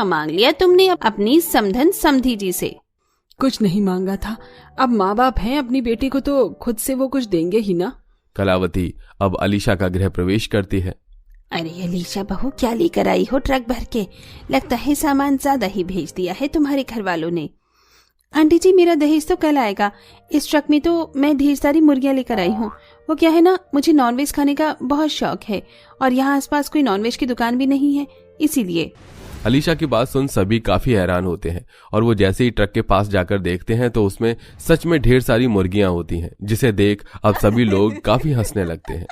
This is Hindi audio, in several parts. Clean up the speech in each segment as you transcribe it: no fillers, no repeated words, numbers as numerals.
मांग लिया तुमने अपनी समधन समधी जी से? कुछ नहीं मांगा था, अब माँ बाप हैं अपनी बेटी को तो खुद से वो कुछ देंगे ही ना। कलावती अब अलीशा का गृह प्रवेश करती है। अरे अलीशा बहू, क्या लेकर आई हो ट्रक भर के? लगता है सामान ज्यादा ही भेज दिया है तुम्हारे घर वालों ने। आंटी जी, मेरा दहेज तो कल आएगा। इस ट्रक में तो मैं ढेर सारी मुर्गियां लेकर आई हूँ। वो क्या है ना, मुझे नॉनवेज खाने का बहुत शौक है और यहाँ आसपास कोई नॉनवेज की दुकान भी नहीं है, इसीलिए। अलीशा की बात सुन सभी काफी हैरान होते हैं और वो जैसे ही ट्रक के पास जाकर देखते हैं तो उसमें सच में ढेर सारी मुर्गियां होती हैं, जिसे देख अब सभी लोग काफी हंसने लगते हैं।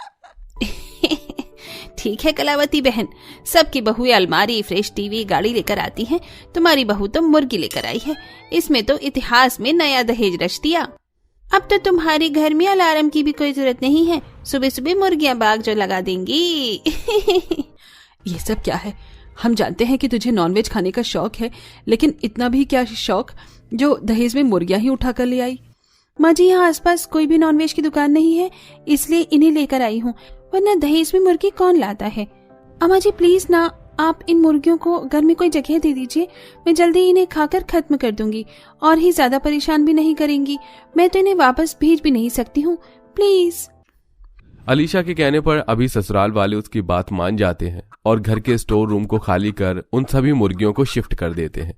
ठीक है कलावती बहन, सबकी बहू अलमारी, फ्रिज, टीवी, गाड़ी लेकर आती है, तुम्हारी बहू तो मुर्गी लेकर आई है। इसमें तो इतिहास में नया दहेज रच दिया। अब तो तुम्हारे घर में अलार्म की भी कोई जरूरत नहीं है, सुबह सुबह मुर्गियां बाग जो लगा देंगी। ये सब क्या है? हम जानते हैं कि तुझे नॉनवेज खाने का शौक है, लेकिन इतना भी क्या शौक जो दहेज में मुर्गियां ही उठा कर ले आई? माँ जी, यहाँ आसपास कोई भी नॉनवेज की दुकान नहीं है, इसलिए इन्हें लेकर आई हूँ, वरना दहेज में मुर्गी कौन लाता है। अम्मा जी प्लीज ना, आप इन मुर्गियों को घर में कोई जगह दे दीजिए, मैं जल्दी इन्हें खाकर खत्म कर दूंगी और ही ज्यादा परेशान भी नहीं करेंगी। मैं तो इन्हें वापस भेज भी नहीं सकती हूँ, प्लीज। अलीशा के कहने पर अभी ससुराल वाले उसकी बात मान जाते हैं और घर के स्टोर रूम को खाली कर उन सभी मुर्गियों को शिफ्ट कर देते हैं।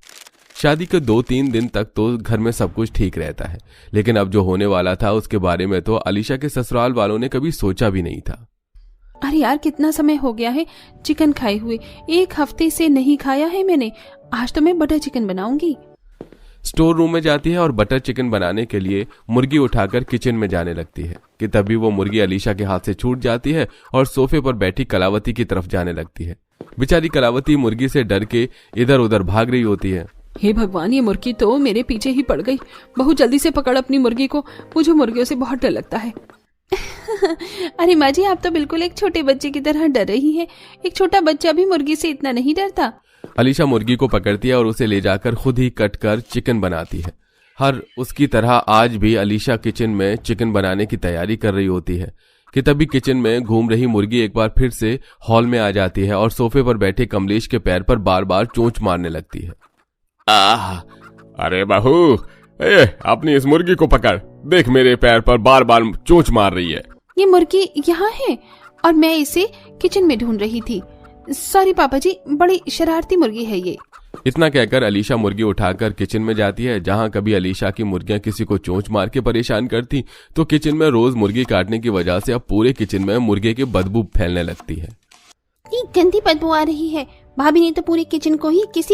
शादी के 2-3 दिन तक तो घर में सब कुछ ठीक रहता है, लेकिन अब जो होने वाला था उसके बारे में तो अलीशा के ससुराल वालों ने कभी सोचा भी नहीं था। अरे यार, कितना समय हो गया है चिकन खाए हुए, 1 हफ्ते से नहीं खाया है मैंने। आज तो मैं बटर चिकन बनाऊंगी। स्टोर रूम में जाती है और बटर चिकन बनाने के लिए मुर्गी उठाकर किचन में जाने लगती है कि तभी वो मुर्गी अलीशा के हाथ से छूट जाती है और सोफे पर बैठी कलावती की तरफ जाने लगती है। बेचारी कलावती मुर्गी से डर के इधर उधर भाग रही होती है। हे भगवान, ये मुर्गी तो मेरे पीछे ही पड़ गई। बहू जल्दी से पकड़ अपनी मुर्गी को, मुझे मुर्गियों से बहुत डर लगता है। अरे माँ जी, आप तो बिल्कुल एक छोटे बच्चे की तरह डर रही हैं। एक छोटा बच्चा भी मुर्गी से इतना नहीं डरता। अलीशा मुर्गी को पकड़ती है और उसे ले जाकर खुद ही कट कर चिकन बनाती है। हर उसकी तरह आज भी अलीशा किचन में चिकन बनाने की तैयारी कर रही होती है कि तभी किचन में घूम रही मुर्गी एक बार फिर से हॉल में आ जाती है और सोफे पर बैठे कमलेश के पैर पर बार बार चोंच मारने लगती है। अरे बहू, अपनी इस मुर्गी को पकड़, देख मेरे पैर पर बार बार चोंच मार रही है। ये मुर्गी यहाँ है और मैं इसे किचन में ढूंढ रही थी। सॉरी पापा जी, बड़ी शरारती मुर्गी है ये। इतना कहकर अलीशा मुर्गी उठाकर किचन में जाती है। जहां कभी अलीशा की मुर्गियां किसी को चोंच मार के परेशान करती, तो किचन में रोज मुर्गी काटने की वजह से अब पूरे किचन में मुर्गे की बदबू फैलने लगती है। गंदी बदबू आ रही है। भाभी ने तो पूरे किचन को ही किसी